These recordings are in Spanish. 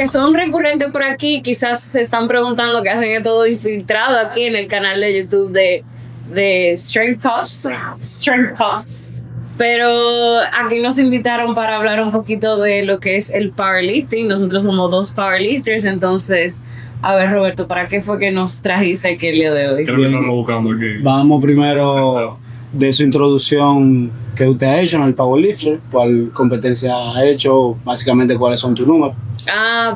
que son recurrentes por aquí, quizás se están preguntando qué hacen todo infiltrado aquí en el canal de YouTube de Strength Talks. Pero aquí nos invitaron para hablar un poquito de lo que es el powerlifting. Nosotros somos 2 powerlifters, entonces, a ver, Roberto, ¿para qué fue que nos trajiste aquí el día de hoy? Creo que estamos buscando aquí. Vamos primero de su introducción que usted ha hecho en el powerlifter, cuál competencia ha hecho, básicamente cuáles son tus números.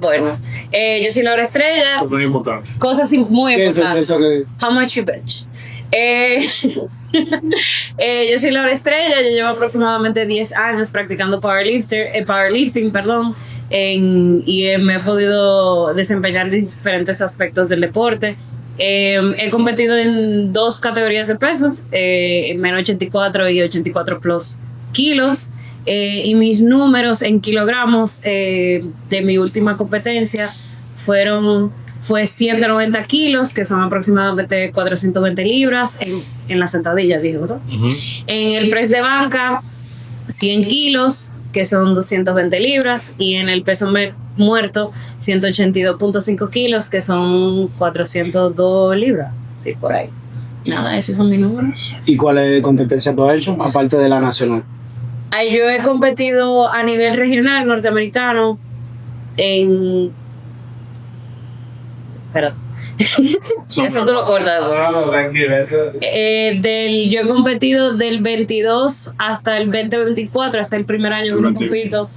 Bueno, yo soy Laura Estrella. Cosas importantes. Cosas muy importantes. Eso que... How much you bench? Yo soy Laura Estrella, yo llevo aproximadamente 10 años practicando powerlifting, y me he podido desempeñar en diferentes aspectos del deporte. He competido en 2 categorías de pesos, menos 84 y 84 plus kilos, y mis números en kilogramos de mi última competencia fue 190 kilos, que son aproximadamente 420 libras en la sentadilla, digo, ¿no? Uh-huh. En el press de banca, 100 kilos, que son 220 libras, y en el peso muerto, 182.5 kilos, que son 402 libras. Sí, por ahí. Nada, esos son mis números. ¿Y cuál competencia tú has hecho, aparte de la nacional? Yo he competido a nivel regional norteamericano en... Espérate. Eso tú lo cortas. No, tranquilo, eso. Yo he competido del 22 hasta el 2024, hasta el primer año que no compito.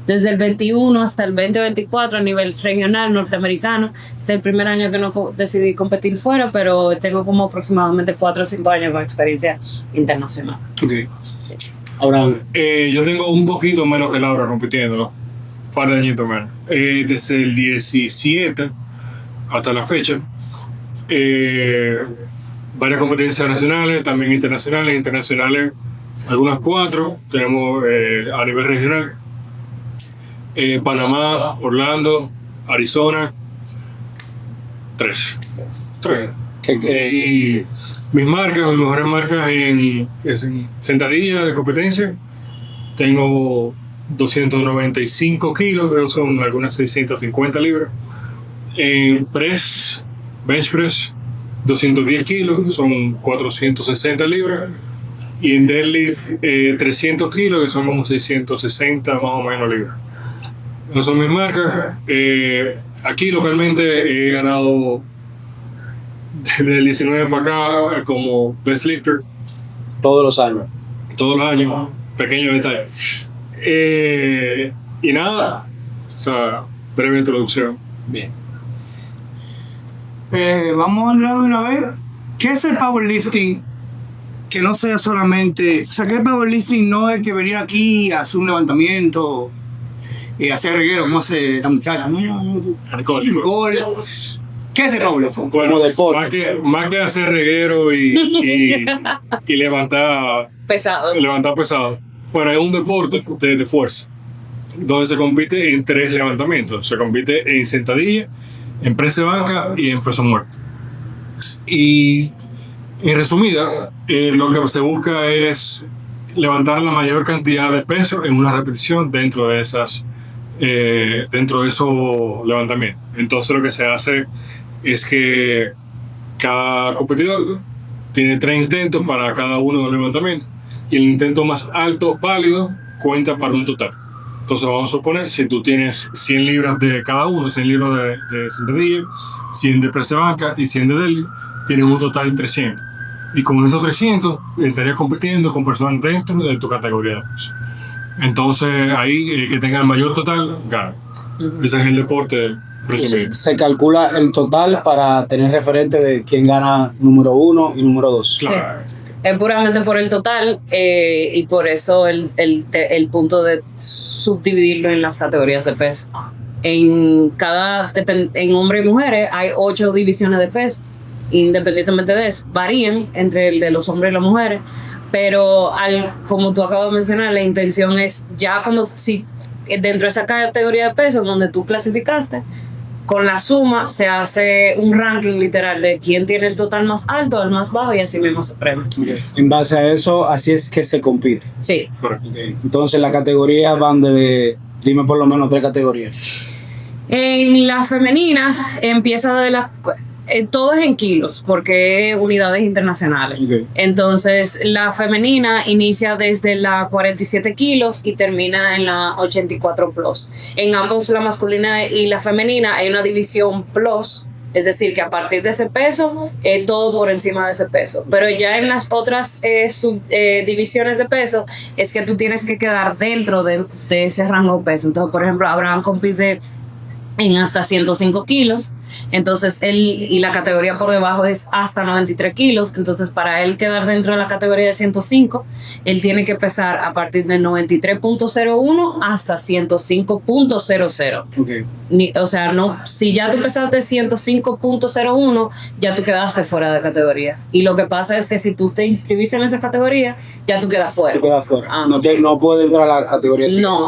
Desde el 21 hasta el 2024 a nivel regional norteamericano. Este es el primer año que no decidí competir fuera, pero tengo como aproximadamente 4 o 5 años con experiencia internacional. Ok. Sí. Ahora, yo tengo un poquito menos que Laura compitiendo, ¿no? Un par de añitos menos. Desde el 17 hasta la fecha, varias competencias nacionales, también internacionales, algunas 4, tenemos a nivel regional, Panamá, Orlando, Arizona, 3. Y mis mejores marcas en sentadilla de competencia, tengo 295 kilos, pero son algunas 650 libras. En bench press, 210 kilos, son 460 libras. Y en deadlift, 300 kilos, que son como 660 más o menos libras. Esas son mis marcas. Aquí localmente he ganado desde el 19 para acá como best lifter. Todos los años. Pequeño detalle. Y nada, o sea, breve introducción. Bien. Vamos a hablar de una vez. ¿Qué es el powerlifting? Que no sea solamente... O sea, que el powerlifting no es que venir aquí a hacer un levantamiento y hacer reguero, como hace esta muchacha. Nicole. ¿Qué es el powerlifting? Bueno, más que hacer reguero y levantar pesado. Bueno, es un deporte de fuerza, donde se compite en 3 levantamientos. Se compite en sentadilla, en press de banca y en peso muerto. Y en resumida, lo que se busca es levantar la mayor cantidad de peso en una repetición dentro de esos levantamientos. Entonces lo que se hace es que cada competidor tiene 3 intentos para cada uno de los levantamientos, y el intento más alto válido cuenta para un total. Entonces vamos a suponer, si tú tienes 100 libras de cada uno, 100 libras de sentadilla, 100 de press de banca y 100 de deadlift, tienes un total de 300. Y con esos 300 estarías compitiendo con personas dentro de tu categoría de peso. Entonces ahí el que tenga el mayor total gana. Ese es el deporte resumido. Se calcula el total para tener referente de quién gana número 1 y número 2. Claro. Sí. Es puramente por el total, y por eso el punto de subdividirlo en las categorías de peso. En hombres y mujeres hay 8 divisiones de peso. Independientemente de eso, varían entre el de los hombres y las mujeres, pero como tú acabas de mencionar, la intención es ya si dentro de esa categoría de peso donde tú clasificaste, con la suma se hace un ranking literal de quién tiene el total más alto, el más bajo, y así mismo se premia. Okay. En base a eso, así es que se compite. Sí. Okay. Entonces las categorías van dime por lo menos 3 categorías. En la femenina empieza de la... todo es en kilos porque es unidades internacionales. Ok. Entonces, la femenina inicia desde la 47 kilos y termina en la 84 plus. En ambos, la masculina y la femenina, hay una división plus, es decir, que a partir de ese peso, todo por encima de ese peso. Pero ya en las otras divisiones de peso, es que tú tienes que quedar dentro de ese rango de peso. Entonces, por ejemplo, Abraham compite en hasta 105 kilos, entonces y la categoría por debajo es hasta 93 kilos, entonces para él quedar dentro de la categoría de 105, él tiene que pesar a partir de 93.01 hasta 105.00. Okay. O sea, no, si ya tú pesaste 105.01, ya tú quedaste fuera de categoría. Y lo que pasa es que si tú te inscribiste en esa categoría, ya tú quedas fuera. Tú quedas fuera. Ah. No puedes entrar a la categoría. No,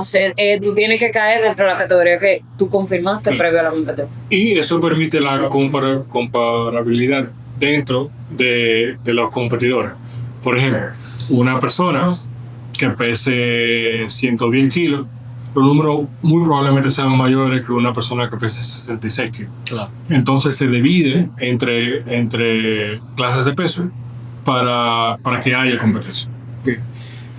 tú tienes que caer dentro de la categoría que tú confirmaste previo a la competencia. Y eso permite la comparabilidad dentro de los competidores. Por ejemplo, una persona que pese 110 kilos, los números muy probablemente sean mayores que una persona que pese 66 kilos. Claro. Entonces se divide entre clases de peso para que haya competencia. Okay.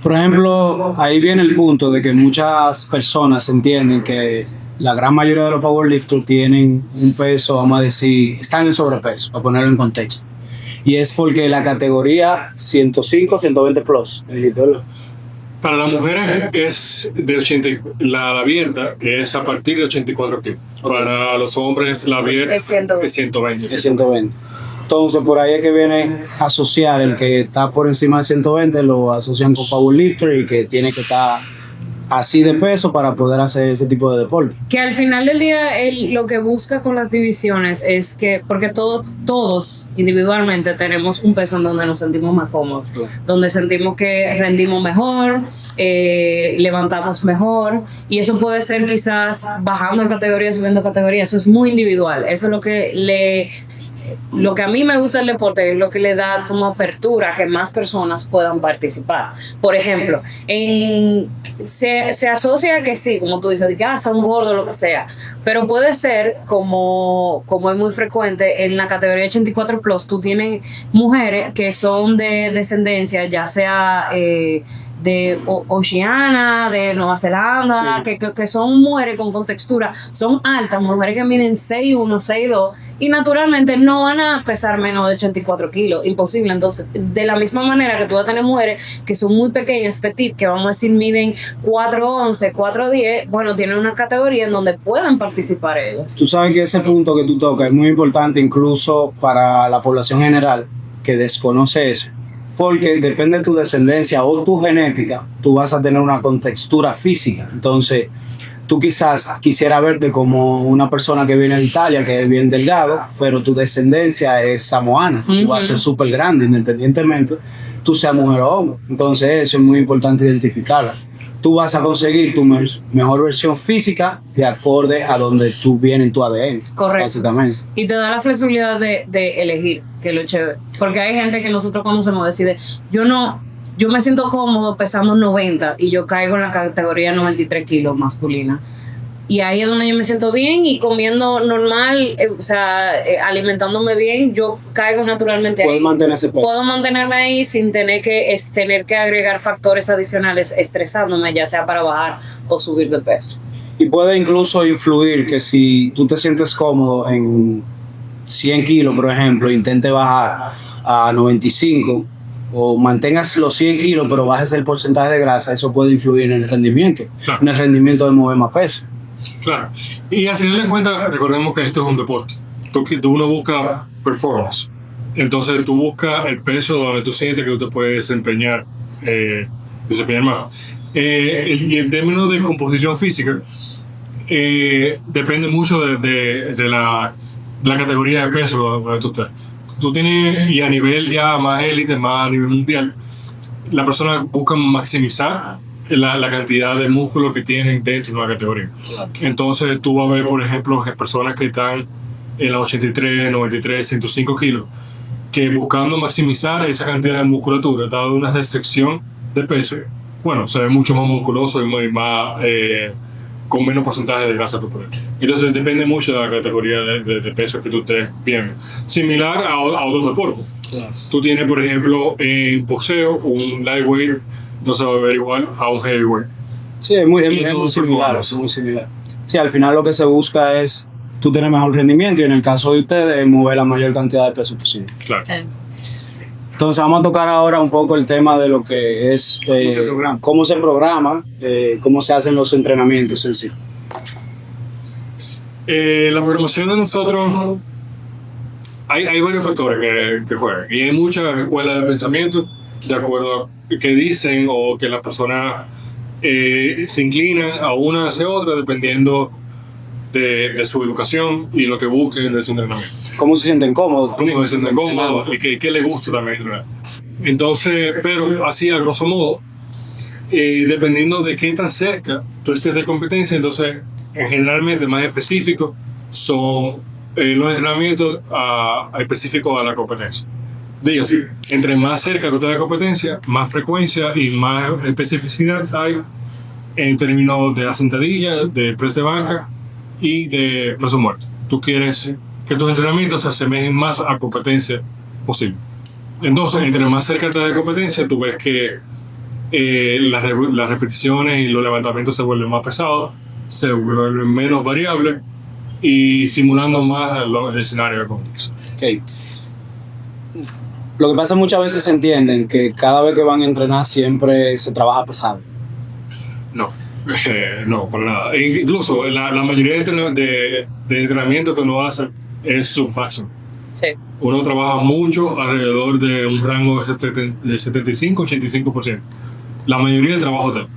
Por ejemplo, ahí viene el punto de que muchas personas entienden que la gran mayoría de los powerlifters tienen un peso, vamos a decir, están en sobrepeso, para ponerlo en contexto. Y es porque la categoría 105, 120 plus, Para las mujeres es de 80, la abierta es a partir de 84 kilos. Para los hombres la abierta Es 120. es 120. de 120. Entonces, por ahí es que viene a asociar el que está por encima de 120, lo asocian con powerlifter y que tiene que estar así de peso para poder hacer ese tipo de deporte. Que al final del día lo que busca con las divisiones es que, porque todos individualmente tenemos un peso en donde nos sentimos más cómodos, donde sentimos que rendimos mejor, levantamos mejor, y eso puede ser quizás bajando de categoría, subiendo de categoría, eso es muy individual, eso es lo que a mí me gusta del deporte, es lo que le da como apertura a que más personas puedan participar. Por ejemplo, se asocia que sí, como tú dices, de que son gordos, lo que sea, pero puede ser, como es muy frecuente, en la categoría 84 plus, tú tienes mujeres que son de descendencia, ya sea de Oceana, de Nueva Zelanda, sí, que son mujeres con contextura, son altas, mujeres que miden 6'1", 6'2", y naturalmente no van a pesar menos de 84 kilos, imposible. Entonces, de la misma manera que tú vas a tener mujeres que son muy pequeñas, petit, que vamos a decir miden 4'11", 4'10", bueno, tienen una categoría en donde puedan participar ellas. Tú sabes que ese punto que tú tocas es muy importante incluso para la población general que desconoce eso. Porque depende de tu descendencia o tu genética, tú vas a tener una contextura física. Entonces, tú quizás quisieras verte como una persona que viene de Italia, que es bien delgado, pero tu descendencia es samoana. Tú vas a ser súper grande, independientemente tú seas mujer o hombre. Entonces, eso es muy importante identificarla. Tú vas a conseguir tu mejor versión física de acorde a donde tú vienes en tu ADN. Correcto. Básicamente. Y te da la flexibilidad de elegir, que es lo chévere. Porque hay gente que nosotros conocemos, decide, yo me siento cómodo pesando 90 y yo caigo en la categoría 93 kilos masculina. Y ahí es donde yo me siento bien y comiendo normal, alimentándome bien, yo caigo naturalmente ahí. Puedes mantener ese peso. Puedo mantenerme ahí sin tener que agregar factores adicionales estresándome, ya sea para bajar o subir de peso. Y puede incluso influir que si tú te sientes cómodo en 100 kilos, por ejemplo, intente bajar a 95 o mantengas los 100 kilos, pero bajes el porcentaje de grasa, eso puede influir en el rendimiento, claro, en el rendimiento de mover más peso. Claro. Y al final de cuentas, recordemos que esto es un deporte. Uno busca performance. Entonces tú buscas el peso donde tú sientes que tú te puedes desempeñar más. Y el término de composición física depende mucho de la categoría de peso donde tú estás. Tú tienes, y a nivel ya más élite, más a nivel mundial, la persona busca maximizar la cantidad de músculos que tienen dentro de una categoría. Entonces tú vas a ver, por ejemplo, personas que están en las 83, 93, 105 kilos, que buscando maximizar esa cantidad de musculatura, dado una restricción de peso, bueno, se ve mucho más musculoso y más con menos porcentaje de grasa corporal. Entonces depende mucho de la categoría de peso que tú estés viendo. Similar a otros deportes. Claro. Tú tienes, por ejemplo, en boxeo, un lightweight no se va a ver igual a un heavyweight. Sí, es muy similar, es muy similar. Sí, al final lo que se busca es tú tener mejor rendimiento y en el caso de ustedes mover la mayor cantidad de peso posible. Claro. Entonces vamos a tocar ahora un poco el tema de lo que es cómo se programa, cómo se hacen los entrenamientos en sí. La programación de nosotros, hay varios factores que juegan y hay muchas escuelas de pensamiento de acuerdo a que dicen o que la persona se inclina a una hacia otra dependiendo de su educación y lo que busquen de su entrenamiento. ¿Cómo se sienten cómodos? Cómo se sienten cómodos y qué le gusta también entrenar. Entonces, pero así a grosso modo, dependiendo de qué tan cerca tú estés de competencia, entonces generalmente más específicos son los entrenamientos específicos a la competencia. Digo así, entre más cerca tú estés de la competencia, más frecuencia y más especificidad hay en términos de la sentadilla, de press de banca y de peso muerto. Tú quieres que tus entrenamientos se asemejen más a competencia posible. Entonces, entre más cerca estés de competencia, tú ves que las repeticiones y los levantamientos se vuelven más pesados, se vuelven menos variables y simulando más el escenario de competencia. Okay. Lo que pasa muchas veces se entienden que cada vez que van a entrenar siempre se trabaja pesado. No, no, para nada. Incluso la mayoría de entrenamiento que uno hace es submáximo. Sí. Uno trabaja mucho alrededor de un rango de 75-85%. La mayoría del trabajo está.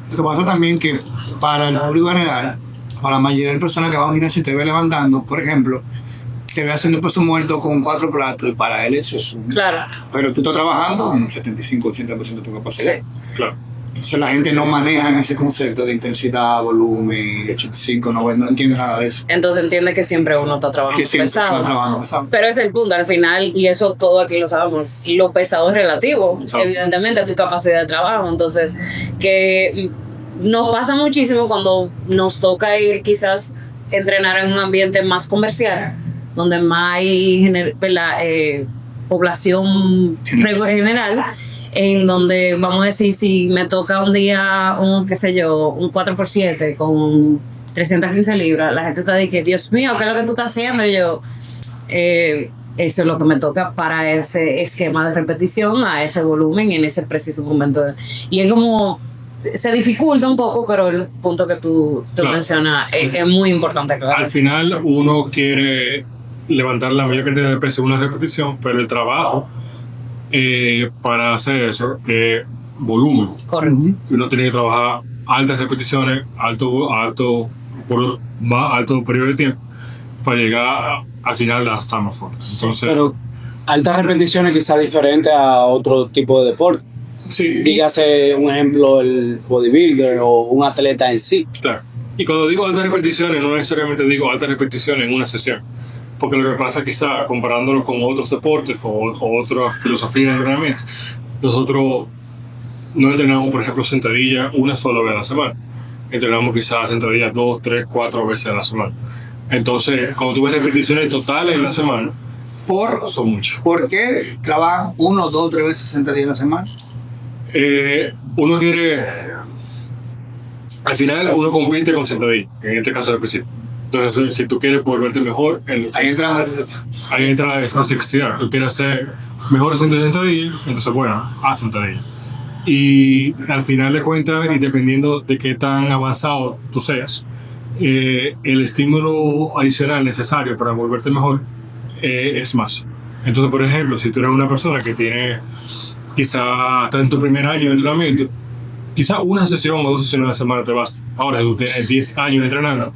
Lo que pasa también que para el público general, para la mayoría de personas que van a gimnasio y te ve levantando, por ejemplo, te ve haciendo peso muerto con 4 platos y para él eso es un... Claro. Pero tú estás trabajando en 75-80% de tu capacidad. Sí. Claro. Entonces la gente no maneja ese concepto de intensidad, volumen, 85, no entiende nada de eso. Entonces entiende que siempre uno está trabajando Que siempre pesado. está trabajando pesado. Pero es el punto al final, y eso todo aquí lo sabemos, lo pesado es relativo, Exacto. evidentemente, a tu capacidad de trabajo. Entonces, que nos pasa muchísimo cuando nos toca ir quizás entrenar en un ambiente más comercial, donde más hay población general, en donde vamos a decir, si me toca un día, un 4x7 con 315 libras, la gente está de que, Dios mío, ¿qué es lo que tú estás haciendo? Y yo, eso es lo que me toca para ese esquema de repetición, a ese volumen, en ese preciso momento. Y es como, se dificulta un poco, pero el punto que tú Claro. mencionas es muy importante. Claro. Al final uno quiere levantar la mayor cantidad de peso en una repetición, pero el trabajo para hacer eso es volumen. Correcto. Uno tiene que trabajar altas repeticiones, por más alto periodo de tiempo para llegar al final a estar más fuerte. Entonces, Pero altas repeticiones quizás diferente a otro tipo de deporte. sí, Dígase un ejemplo el bodybuilder o un atleta en sí. claro. Y cuando digo altas repeticiones, no necesariamente digo altas repeticiones en una sesión. Porque lo que pasa quizá comparándolo con otros deportes o otras filosofías de entrenamiento, nosotros no entrenamos, por ejemplo, sentadilla una sola vez a la semana. Entrenamos quizás sentadillas 2, 3, 4 veces a la semana. Entonces, cuando tú ves repeticiones totales en la semana, son muchas. ¿Por qué trabajan 1, 2, 3 veces 60 días a la semana? Uno quiere... Al final, uno compite con sentadilla, en este caso específico. Entonces, si tú quieres volverte mejor, Ahí entra ahí entra la especificidad. Tú quieres hacer mejores sentadillas, entonces, bueno, haz sentadillas. Y al final de cuentas, y dependiendo de qué tan avanzado tú seas, el estímulo adicional necesario para volverte mejor es más. Entonces, por ejemplo, si tú eres una persona que tiene quizá está en tu primer año de entrenamiento, quizá una sesión o 2 sesiones a la semana te basta. Ahora, si tú tienes 10 años entrenando,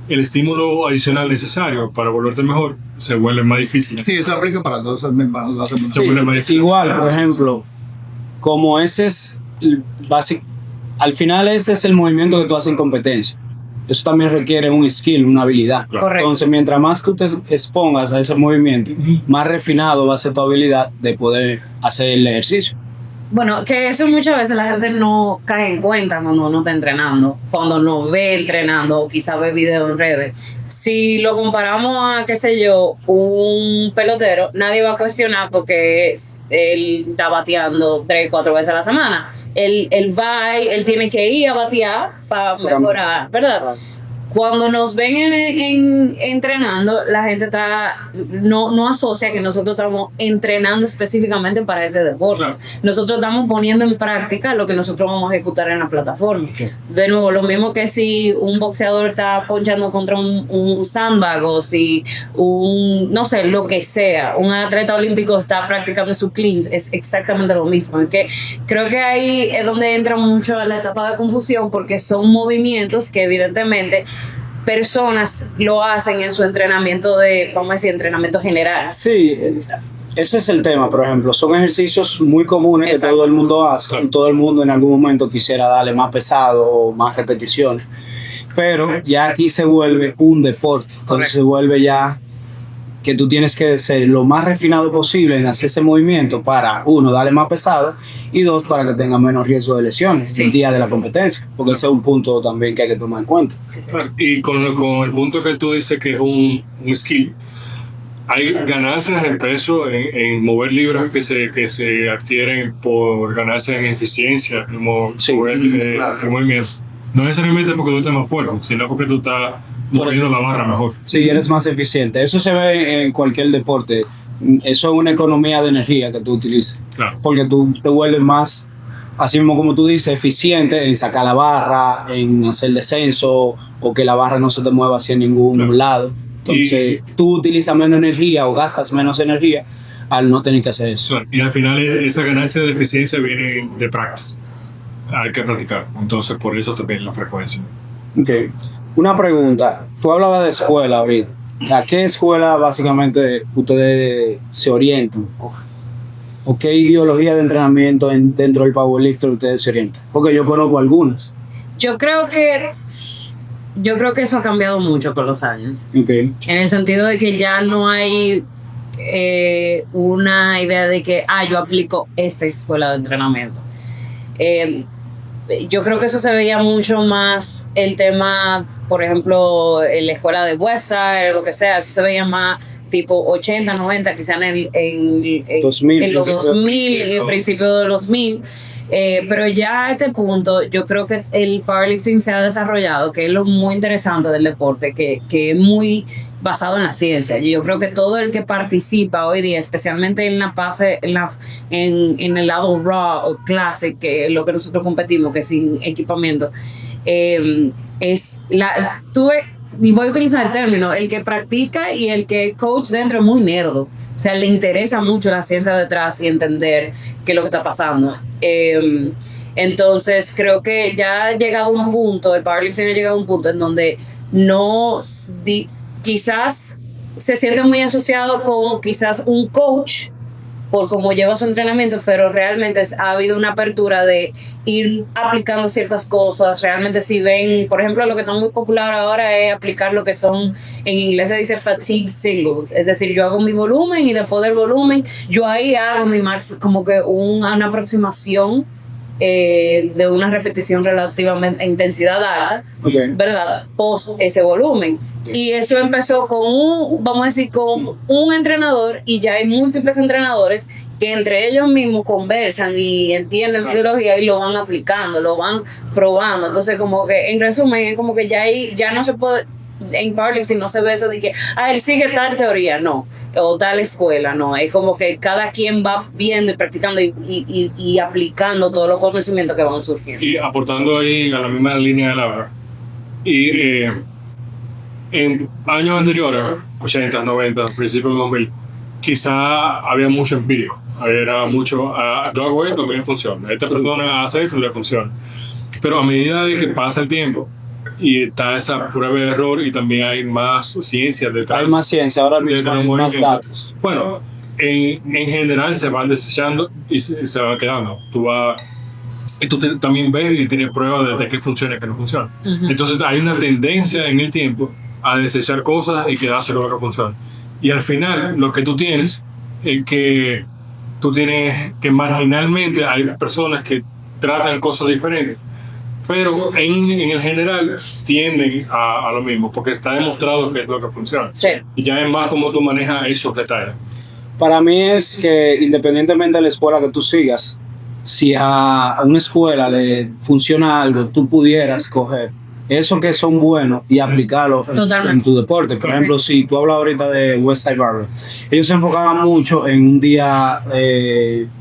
el estímulo adicional necesario para volverte mejor se vuelve más difícil. Sí, eso aplica para todos. Se vuelve más difícil. Igual, por ejemplo, como ese es al final ese es el movimiento que tú haces en competencia. Eso también requiere un skill, una habilidad. Correcto. Entonces, mientras más tú te expongas a ese movimiento, más refinado va a ser tu habilidad de poder hacer el ejercicio. Bueno, que eso muchas veces la gente no cae en cuenta cuando uno está entrenando, cuando no ve entrenando o quizá ve videos en redes. Si lo comparamos a, qué sé yo, un pelotero, nadie va a cuestionar porque él está bateando 3, 4 veces a la semana. Él va, él tiene que ir a batear para mejorar, ¿verdad? Cuando nos ven entrenando, la gente no asocia que nosotros estamos entrenando específicamente para ese deporte. Claro. Nosotros estamos poniendo en práctica lo que nosotros vamos a ejecutar en la plataforma. De nuevo, lo mismo que si un boxeador está ponchando contra un sandbag o si no sé, lo que sea, un atleta olímpico está practicando su cleans, es exactamente lo mismo. Es que creo que ahí es donde entra mucho la etapa de confusión porque son movimientos que evidentemente personas lo hacen en su entrenamiento vamos a decir, entrenamiento general. Sí, ese es el tema, por ejemplo. Son ejercicios muy comunes. Exacto. Que todo el mundo hace. Claro. Todo el mundo en algún momento quisiera darle más pesado o más repeticiones. Pero ya aquí se vuelve un deporte. Entonces correcto. Se vuelve ya que tú tienes que ser lo más refinado posible en hacer ese movimiento para, uno, darle más pesado y dos, para que tenga menos riesgo de lesiones el día de la competencia, porque ese es un punto también que hay que tomar en cuenta. Y con el punto que tú dices que es un skill, hay ganancias en peso, en mover libras que se adquieren por ganancias en eficiencia, en mover movimiento. No necesariamente porque tú estés más fuerte, sino porque tú estás moviendo la barra mejor. Sí, eres más eficiente. Eso se ve en cualquier deporte. Eso es una economía de energía que tú utilizas. Claro. Porque tú te vuelves más, así mismo como tú dices, eficiente en sacar la barra, en hacer descenso o que la barra no se te mueva hacia ningún lado. Entonces, tú utilizas menos energía o gastas menos energía al no tener que hacer eso. Y al final esa ganancia de eficiencia viene de práctica. Hay que practicar. Entonces, por eso también la frecuencia. Okay. Una pregunta. Tú hablabas de escuela ahorita. ¿A qué escuela básicamente ustedes se orientan? ¿O qué ideología de entrenamiento dentro del powerlifting ustedes se orientan? Porque yo conozco algunas. Yo creo que eso ha cambiado mucho con los años. Okay. En el sentido de que ya no hay una idea de que yo aplico esta escuela de entrenamiento. Yo creo que eso se veía mucho más el tema, por ejemplo, en la escuela de Westside o lo que sea, eso se veía más tipo 80, 90, quizás en 2000, en los 2000, en el principio de los 2000. Pero ya a este punto yo creo que el powerlifting se ha desarrollado, que es lo muy interesante del deporte, que es muy basado en la ciencia. Y yo creo que todo el que participa hoy día, especialmente en la base, en el lado raw o classic, que es lo que nosotros competimos, que es sin equipamiento, y voy a utilizar el término, el que practica y el que coach dentro es muy nerdo. O sea, le interesa mucho la ciencia detrás y entender qué es lo que está pasando. Entonces, creo que ya ha llegado un punto, el powerlifting ha llegado a un punto en donde quizás se siente muy asociado con quizás un coach por cómo lleva su entrenamiento, pero realmente ha habido una apertura de ir aplicando ciertas cosas. Realmente si ven, por ejemplo, lo que está muy popular ahora es aplicar lo que son, en inglés se dice fatigue singles, es decir, yo hago mi volumen y después del volumen, yo ahí hago mi max, como que una aproximación de una repetición relativamente a intensidad alta, ¿verdad? Post ese volumen. Y eso empezó con vamos a decir, con un entrenador, y ya hay múltiples entrenadores que entre ellos mismos conversan y entienden la ideología y lo van aplicando, lo van probando. Entonces, como que en resumen, es como que ya no se puede, en powerlifting no se ve eso de que él sigue tal teoría, no, o tal escuela, no, es como que cada quien va viendo y practicando y aplicando todos los conocimientos que van surgiendo. Y aportando ahí a la misma línea de Laura. Y en años anteriores, 80, 90, principios de 2000, quizá había mucho empírico, era mucho, yo hago esto, también funciona, esta persona hace esto, le funciona. Pero a medida de que pasa el tiempo, y está esa prueba de error y también hay más ciencia detrás. Hay más ciencia, ahora mismo hay más datos. Bueno, en general se van desechando y se van quedando. Y tú también ves y tienes pruebas de que funciona y que no funciona. Uh-huh. Entonces hay una tendencia en el tiempo a desechar cosas y quedarse con lo que funciona. Y al final lo que tú tienes es que tú tienes que marginalmente hay personas que tratan cosas diferentes, pero en el general tienden a lo mismo, porque está demostrado que es lo que funciona. Sí. Y ya es más cómo tú manejas esos detalles. Para mí es que independientemente de la escuela que tú sigas, si a una escuela le funciona algo, tú pudieras coger eso que son buenos y aplicarlo en tu deporte. Por ejemplo, si tú hablas ahorita de Westside Barber, ellos se enfocaban mucho en un día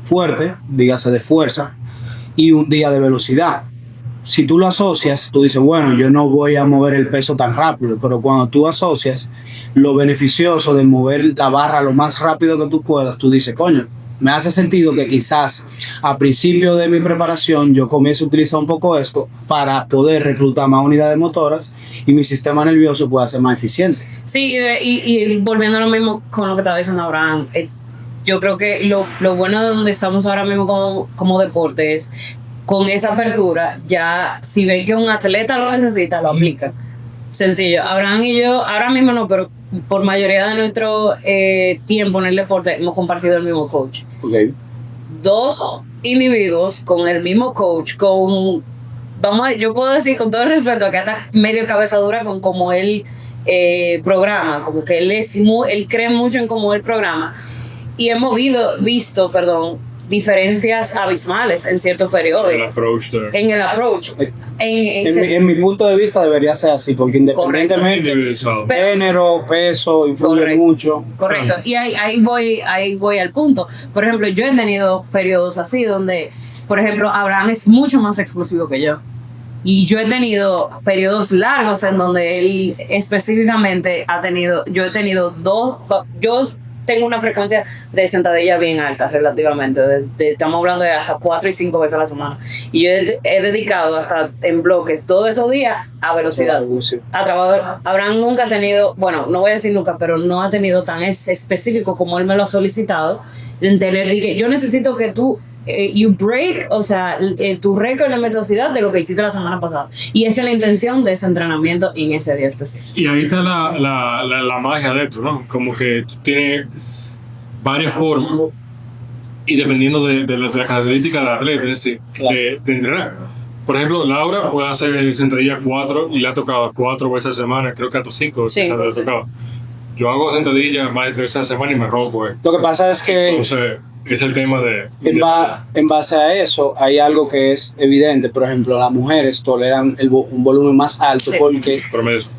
fuerte, dígase de fuerza, y un día de velocidad. Si tú lo asocias, tú dices, bueno, yo no voy a mover el peso tan rápido, pero cuando tú asocias lo beneficioso de mover la barra lo más rápido que tú puedas, tú dices, coño, me hace sentido que quizás a principio de mi preparación yo comience a utilizar un poco esto para poder reclutar más unidades motoras y mi sistema nervioso pueda ser más eficiente. Sí, y volviendo a lo mismo con lo que estaba diciendo Abraham, yo creo que lo bueno de donde estamos ahora mismo como deporte es con esa apertura, ya si ven que un atleta lo necesita, lo aplican. Sencillo. Abraham y yo, ahora mismo no, pero por mayoría de nuestro tiempo en el deporte hemos compartido el mismo coach. Okay. 2 individuos con el mismo coach, yo puedo decir con todo el respeto que hasta medio cabeza dura con cómo él programa, como que él cree mucho en cómo él programa. Y hemos visto, diferencias abismales en ciertos periodos. En el approach. En mi punto de vista debería ser así, porque independientemente género, peso, influye mucho. Correcto. Y ahí voy al punto. Por ejemplo, yo he tenido periodos así donde, por ejemplo, Abraham es mucho más explosivo que yo. Y yo he tenido periodos largos en donde él específicamente yo he tenido tengo una frecuencia de sentadilla bien alta relativamente, estamos hablando de hasta 4 y 5 veces a la semana, y yo he dedicado hasta en bloques todos esos días a velocidad, a trabajar. Abraham nunca ha tenido, bueno, no voy a decir nunca, pero no ha tenido tan específico como él me lo ha solicitado, en tener que yo necesito que tú you break, o sea, tu récord de velocidad de lo que hiciste la semana pasada. Y esa es la intención de ese entrenamiento en ese día específico. Y ahí está la magia de esto, ¿no? Como que tú tienes varias formas y dependiendo de las características del atleta, es decir, de entrenar. Por ejemplo, Laura puede hacer sentadilla 4 y le ha tocado 4 veces a la semana, creo que hasta 5 veces le ha tocado. Yo hago sentadilla más de 3 veces a la semana y me rompo. Lo que pasa es que entonces, es el tema de... En base a eso, hay algo que es evidente. Por ejemplo, las mujeres toleran un volumen más alto porque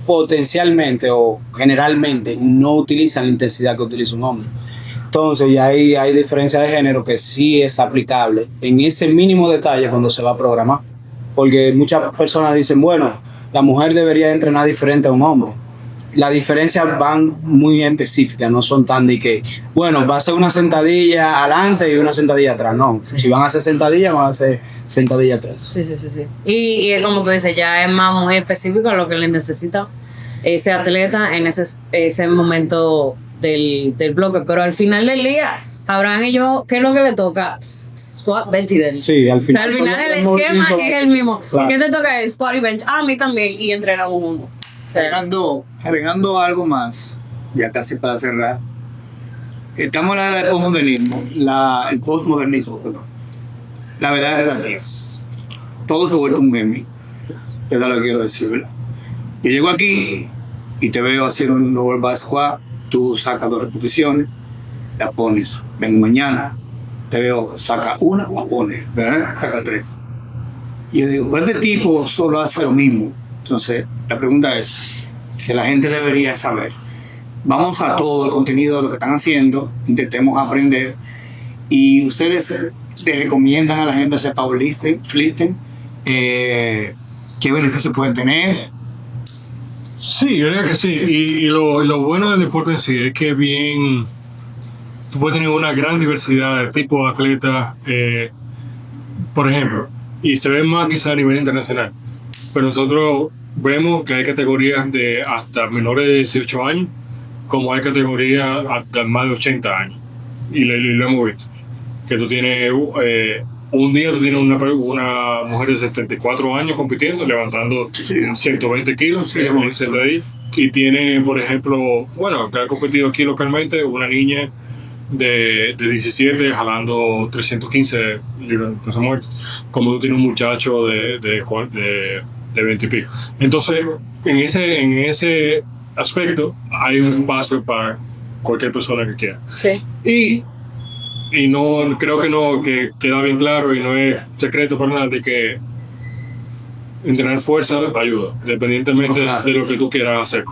potencialmente o generalmente no utilizan la intensidad que utiliza un hombre. Entonces, ya ahí hay diferencia de género que sí es aplicable en ese mínimo detalle cuando se va a programar. Porque muchas personas dicen, bueno, la mujer debería entrenar diferente a un hombre. Las diferencias van muy específicas, no son tan de que, bueno, va a ser una sentadilla adelante y una sentadilla atrás. No, si van a hacer sentadilla, van a hacer sentadilla atrás. Sí. Y es como tú dices, ya es más muy específico a lo que le necesita ese atleta en ese momento del bloque. Pero al final del día, Abraham y yo, ¿qué es lo que le toca? Squat, bench y deadlift. Sí, al final. O sea, al final el esquema es el mismo. Claro. ¿Qué te toca? Squat y bench. A mí también. Y entrenamos juntos. Agregando algo más, ya casi para cerrar. Estamos en la era del postmodernismo, el postmodernismo, perdón. La verdad es la que todo se vuelve un meme. Es lo que quiero decir, ¿verdad? Yo llego aquí y te veo hacer un lower back squat, tú sacas 2 repeticiones, la pones. Ven mañana, te veo, saca 1, la pones, ¿verdad? Saca 3. Y yo digo, pues este tipo solo hace lo mismo. Entonces, la pregunta es, que la gente debería saber. Vamos a todo el contenido de lo que están haciendo, intentemos aprender. Y ustedes le recomiendan a la gente hacer powerlifting, ¿qué beneficios pueden tener? Sí, yo creo que sí. Y lo bueno del deporte en sí es que tú puedes tener una gran diversidad de tipos de atletas, por ejemplo, y se ve más quizá a nivel internacional. Pero nosotros vemos que hay categorías de hasta menores de 18 años, como hay categorías hasta más de 80 años. Y lo hemos visto. Que tú tienes, un día tú tienes una mujer de 74 años compitiendo, levantando 120 kilos, y tiene, por ejemplo, bueno, que ha competido aquí localmente, una niña de 17 jalando 315 libras de peso muerto, como tú tienes un muchacho de 20 y pico. Entonces, en ese aspecto, hay un espacio para cualquier persona que quiera. Sí. Y no, creo que queda bien claro y no es secreto para nada de que entrenar fuerza ayuda, independientemente de lo que tú quieras hacer.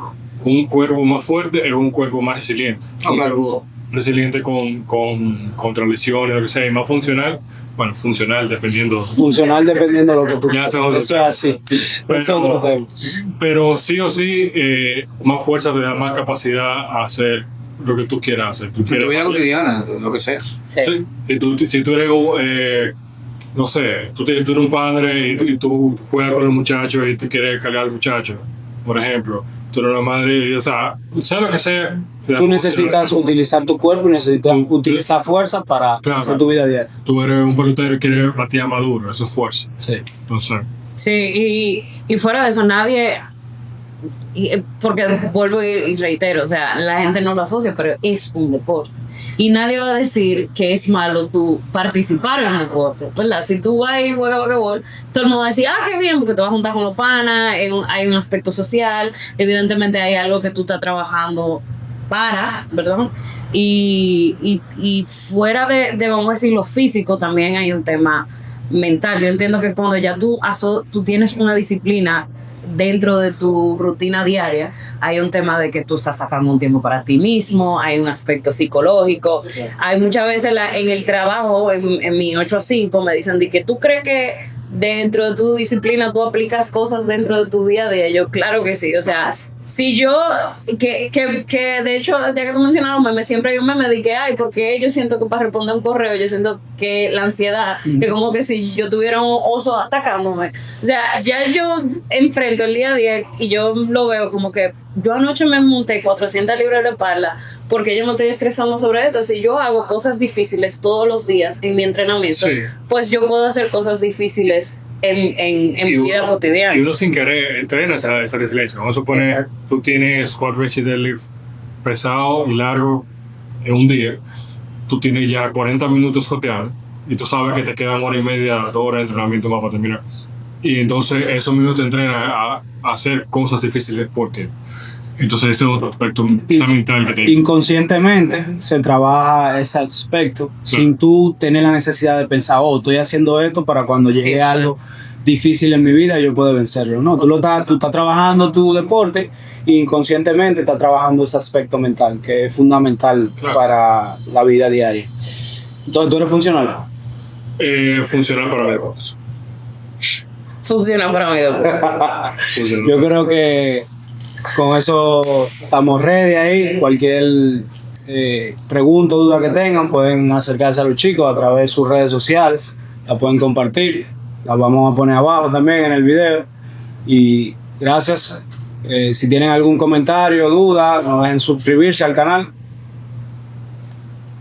Un cuerpo más fuerte es un cuerpo más resiliente. Un cuerpo resiliente contra lesiones, lo que sea, y más funcional. Bueno, funcional dependiendo de lo que tú ya quieras. Eso es así. Pero sí o sí, más fuerza te da más capacidad a hacer lo que tú quieras hacer. En tu vida cotidiana, lo que sea. Sí. Sí. Si tú eres, no sé, tú eres un padre y tú juegas con los muchachos y tú quieres cargar al muchacho, por ejemplo, tú eres una madre, o sea lo que sea. Tú necesitas utilizar tu cuerpo y necesitas utilizar fuerza para hacer tu vida diaria. Tú eres un pelotero y quieres batear maduro, eso es fuerza. Sí. Entonces, Sí, y fuera de eso, nadie, porque vuelvo y reitero, o sea, la gente no lo asocia, pero es un deporte. Y nadie va a decir que es malo tú participar en un deporte, ¿verdad? Si tú vas y juegas voleibol, todo el mundo va a decir, qué bien, porque te vas a juntar con los panas, hay un aspecto social, evidentemente hay algo que tú estás trabajando para, ¿verdad? Y fuera de, vamos a decir, lo físico, también hay un tema mental. Yo entiendo que cuando ya tú tienes una disciplina dentro de tu rutina diaria, hay un tema de que tú estás sacando un tiempo para ti mismo, hay un aspecto psicológico. Hay muchas veces en el trabajo, en mi 8 a 5, me dicen de que tú crees que dentro de tu disciplina tú aplicas cosas dentro de tu día a día. Yo, claro que sí, o sea, si yo, que de hecho, ya que tú mencionaste los memes, siempre hay un meme de que, porque yo siento que para responder un correo, yo siento que la ansiedad, que como que si yo tuviera un oso atacándome. O sea, ya yo enfrento el día a día y yo lo veo como que yo anoche me monté 400 libras de espalda porque yo me estoy estresando sobre esto. Si yo hago cosas difíciles todos los días en mi entrenamiento, pues yo puedo hacer cosas difíciles en mi vida cotidiana. Y uno sin querer entrena esa resiliencia. Vamos a suponer, tú tienes squat, bench y deadlift pesado y largo en un día. Tú tienes ya 40 minutos joteando y tú sabes que te quedan 1 hora y media, 2 horas de entrenamiento más para terminar. Y entonces esos minutos te entrenan a hacer cosas difíciles por ti. Entonces ese es otro aspecto mental que te... Inconscientemente se trabaja ese aspecto sin tú tener la necesidad de pensar, estoy haciendo esto para cuando llegue algo difícil en mi vida yo puedo vencerlo. No, tú estás trabajando tu deporte e inconscientemente estás trabajando ese aspecto mental que es fundamental para la vida diaria. Entonces, ¿tú eres funcional? Funcional para mi deporte. Funciona para mí. Yo creo que con eso estamos ready ahí. Cualquier pregunta o duda que tengan pueden acercarse a los chicos a través de sus redes sociales. La pueden compartir. La vamos a poner abajo también en el video. Y gracias. Si tienen algún comentario o duda, no dejen suscribirse al canal.